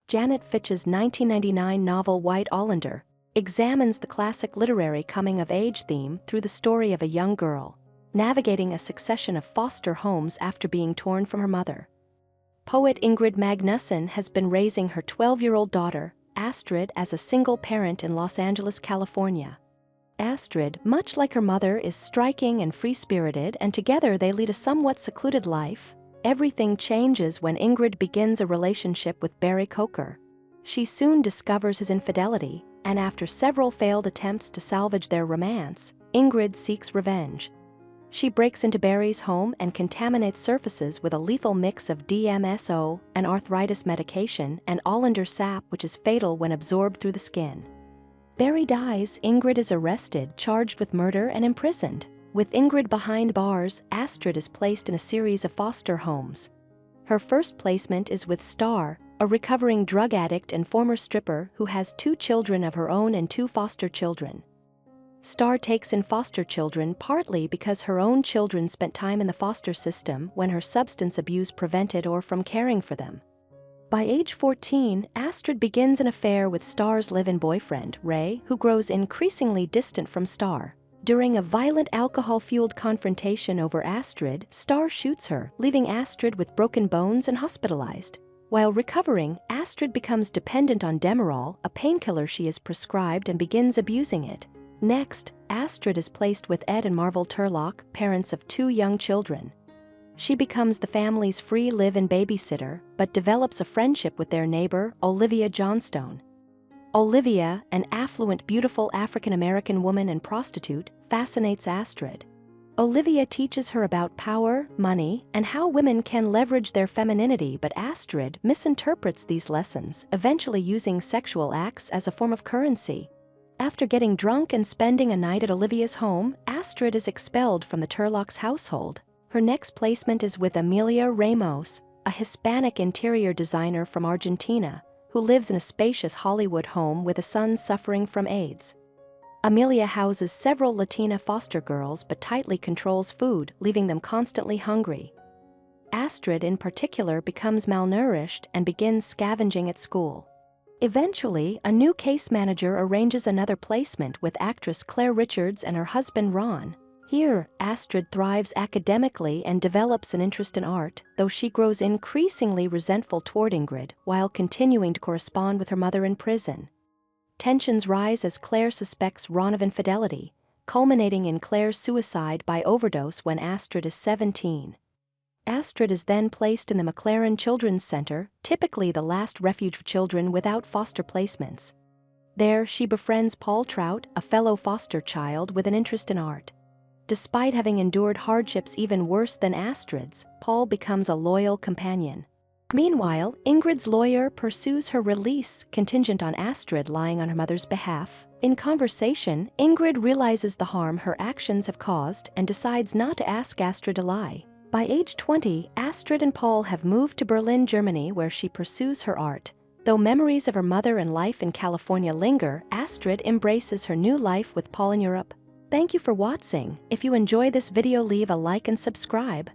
Janet Fitch's 1999 novel White Oleander examines the classic literary coming-of-age theme through the story of a young girl navigating a succession of foster homes after being torn from her mother. Poet Ingrid Magnussen has been raising her 12-year-old daughter, Astrid, as a single parent in Los Angeles, California. Astrid, much like her mother, is striking and free-spirited, and together they lead a somewhat secluded life. Everything changes when Ingrid begins a relationship with Barry Coker. She soon discovers his infidelity, and after several failed attempts to salvage their romance, Ingrid seeks revenge. She breaks into Barry's home and contaminates surfaces with a lethal mix of DMSO, an arthritis medication, and Oleander sap, which is fatal when absorbed through the skin. Barry dies. Ingrid is arrested, charged with murder, and imprisoned. With Ingrid behind bars, Astrid is placed in a series of foster homes. Her first placement is with Star, a recovering drug addict and former stripper who has 2 children of her own and 2 foster children. Star takes in foster children partly because her own children spent time in the foster system when her substance abuse prevented or from caring for them. By age 14, Astrid begins an affair with Star's live-in boyfriend, Ray, who grows increasingly distant from Star. During a violent alcohol-fueled confrontation over Astrid, Star shoots her, leaving Astrid with broken bones and hospitalized. While recovering, Astrid becomes dependent on Demerol, a painkiller she is prescribed, and begins abusing it. Next, Astrid is placed with Ed and Marvel Turlock, parents of 2 young children. She becomes the family's free live-in babysitter, but develops a friendship with their neighbor, Olivia Johnstone. Olivia, an affluent, beautiful African-American woman and prostitute, fascinates Astrid. Olivia teaches her about power, money, and how women can leverage their femininity, but Astrid misinterprets these lessons, eventually using sexual acts as a form of currency. After getting drunk and spending a night at Olivia's home, Astrid is expelled from the Turlock's household. Her next placement is with Amelia Ramos, a Hispanic interior designer from Argentina, who lives in a spacious Hollywood home with a son suffering from AIDS. Amelia houses several Latina foster girls but tightly controls food, leaving them constantly hungry. Astrid in particular becomes malnourished and begins scavenging at school. Eventually, a new case manager arranges another placement with actress Claire Richards and her husband Ron. Here, Astrid thrives academically and develops an interest in art, though she grows increasingly resentful toward Ingrid while continuing to correspond with her mother in prison. Tensions rise as Claire suspects Ron of infidelity, culminating in Claire's suicide by overdose when Astrid is 17. Astrid is then placed in the McLaren Children's Center, typically the last refuge for children without foster placements. There, she befriends Paul Trout, a fellow foster child with an interest in art. Despite having endured hardships even worse than Astrid's, Paul becomes a loyal companion. Meanwhile, Ingrid's lawyer pursues her release, contingent on Astrid lying on her mother's behalf. In conversation, Ingrid realizes the harm her actions have caused and decides not to ask Astrid to lie. By age 20, Astrid and Paul have moved to Berlin, Germany, where she pursues her art. Though memories of her mother and life in California linger, Astrid embraces her new life with Paul in Europe. Thank you for watching. If you enjoy this video, leave a like and subscribe.